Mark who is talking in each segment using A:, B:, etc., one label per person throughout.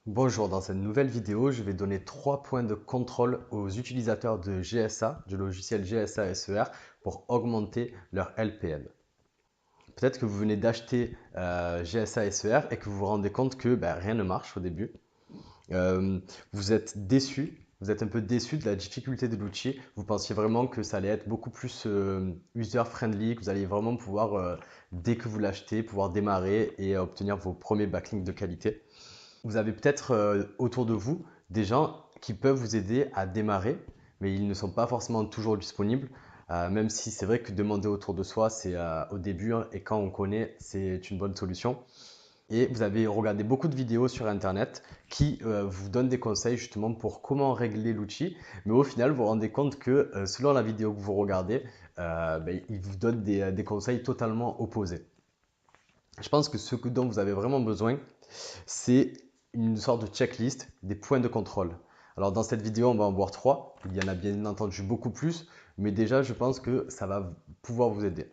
A: Bonjour, dans cette nouvelle vidéo, je vais donner 3 points de contrôle aux utilisateurs de GSA, du logiciel GSA SER, pour augmenter leur LPM. Peut-être que vous venez d'acheter GSA SER et que vous vous rendez compte que rien ne marche au début. Vous êtes déçu, vous êtes un peu déçu de la difficulté de l'outil. Vous pensiez vraiment que ça allait être beaucoup plus user-friendly, que vous alliez vraiment pouvoir, dès que vous l'achetez, pouvoir démarrer et obtenir vos premiers backlinks de qualité. Vous avez peut-être autour de vous des gens qui peuvent vous aider à démarrer, mais ils ne sont pas forcément toujours disponibles. Même si c'est vrai que demander autour de soi, c'est au début, hein, et quand on connaît, c'est une bonne solution. Et vous avez regardé beaucoup de vidéos sur Internet qui vous donnent des conseils justement pour comment régler l'outil. Mais au final, vous vous rendez compte que selon la vidéo que vous regardez, ils vous donnent des conseils totalement opposés. Je pense que ce dont vous avez vraiment besoin, c'est une sorte de checklist des points de contrôle. Alors dans cette vidéo, on va en voir 3. Il y en a bien entendu beaucoup plus, mais déjà, je pense que ça va pouvoir vous aider.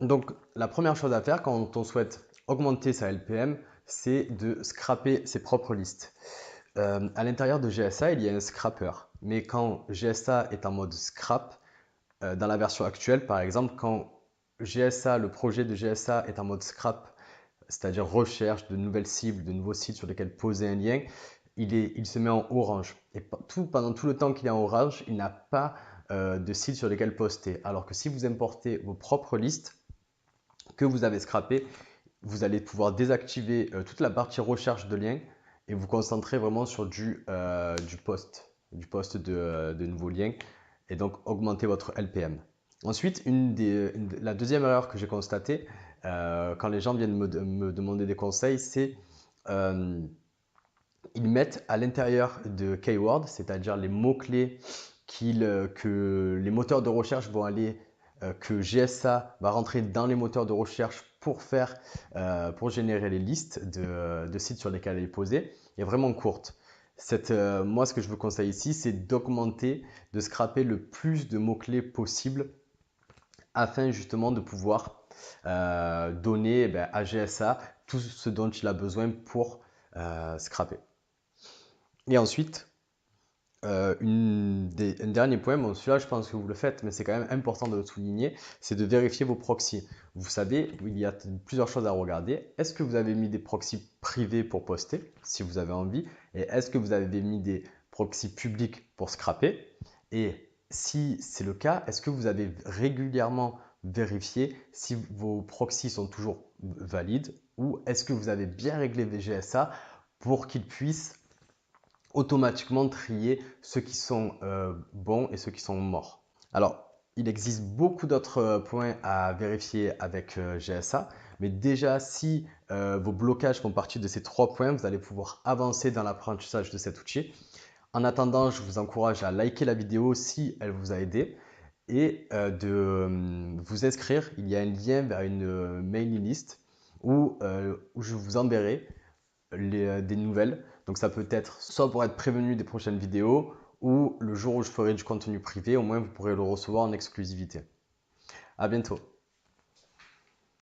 A: Donc la première chose à faire quand on souhaite augmenter sa LPM, c'est de scraper ses propres listes. À l'intérieur de GSA, il y a un scrapper. Mais quand GSA est en mode scrap, dans la version actuelle, par exemple, quand GSA, le projet de GSA est en mode scrap, c'est-à-dire recherche de nouvelles cibles, de nouveaux sites sur lesquels poser un lien, il se met en orange. Et pendant tout le temps qu'il est en orange, il n'a pas de sites sur lesquels poster. Alors que si vous importez vos propres listes que vous avez scrappées, vous allez pouvoir désactiver toute la partie recherche de liens et vous concentrer vraiment sur du post de nouveaux liens et donc augmenter votre LPM. Ensuite, la deuxième erreur que j'ai constatée quand les gens viennent me demander des conseils, c'est euh, ils mettent à l'intérieur de keywords, c'est-à-dire les mots-clés que les moteurs de recherche vont aller, que GSA va rentrer dans les moteurs de recherche pour générer les listes de sites sur lesquels elle est posée, est vraiment courte. Moi, ce que je vous conseille ici, c'est d'augmenter, de scraper le plus de mots-clés possible afin justement de pouvoir donner à GSA tout ce dont il a besoin pour scraper. Et ensuite, un dernier point, bon, celui-là je pense que vous le faites, mais c'est quand même important de le souligner, c'est de vérifier vos proxys. Vous savez, il y a plusieurs choses à regarder. Est-ce que vous avez mis des proxys privés pour poster, si vous avez envie, et est-ce que vous avez mis des proxys publics pour scraper? Et si c'est le cas, est-ce que vous avez régulièrement vérifié si vos proxys sont toujours valides ou est-ce que vous avez bien réglé VGSA pour qu'ils puissent automatiquement trier ceux qui sont bons et ceux qui sont morts. Alors, il existe beaucoup d'autres points à vérifier avec GSA, mais déjà si vos blocages font partie de ces 3 points, vous allez pouvoir avancer dans l'apprentissage de cet outil. En attendant, je vous encourage à liker la vidéo si elle vous a aidé et de vous inscrire. Il y a un lien vers une mailing list où je vous enverrai des nouvelles. Donc ça peut être soit pour être prévenu des prochaines vidéos ou le jour où je ferai du contenu privé, au moins vous pourrez le recevoir en exclusivité. À bientôt.